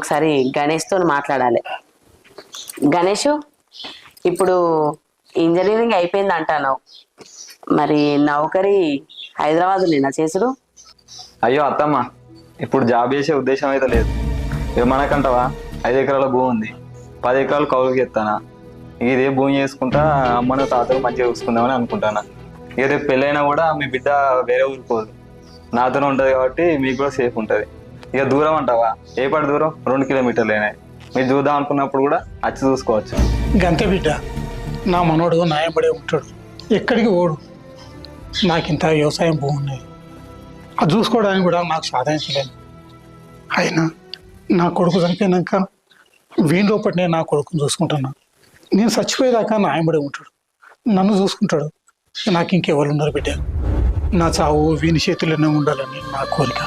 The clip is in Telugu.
ఒకసారి గణేష్తో మాట్లాడాలి. గణేష్, ఇప్పుడు ఇంజనీరింగ్ అయిపోయింది అంటాను, మరి నౌకరీ హైదరాబాద్ నేనా చేసుడు? అయ్యో అత్తమ్మ, ఇప్పుడు జాబ్ చేసే ఉద్దేశం అయితే లేదు. మనకంటావా 5 ఎకరాల భూమి ఉంది, 10 ఎకరాలు కౌలుకి ఎత్తానా. ఇదే భూమి చేసుకుంటా అమ్మను తాతను మంచిగా చూసుకుందామని అనుకుంటానా. ఇక రేపు పెళ్ళైనా కూడా మీ బిడ్డ వేరే ఊరిపోదు, నాతోనే ఉంటుంది కాబట్టి మీకు కూడా సేఫ్ ఉంటుంది. ఇక దూరం అంటావా, ఏ పాటి దూరం 2 కిలోమీటర్లు అయినాయి. మీరు చూద్దాం అనుకున్నప్పుడు కూడా వచ్చి చూసుకోవచ్చు. గంతే బిడ్డ, నా మనోడు న్యాయపడే ఉంటాడు, ఎక్కడికి ఓడు. నాకు ఇంత వ్యవసాయం భూమి ఉన్నాయి, అది చూసుకోవడానికి కూడా నాకు సాధించలేదు. అయినా నా కొడుకు చనిపోయినాక వీని లోపటి నేను నా కొడుకుని చూసుకుంటున్నా. నేను చచ్చిపోయేదాకా న్యాయపడే ఉంటాడు, నన్ను చూసుకుంటాడు. నాకు ఇంకెవరు ఉన్నారు బిడ్డ? నా చావు వీని చేతుల్లోనే ఉండాలని నా కోరిక.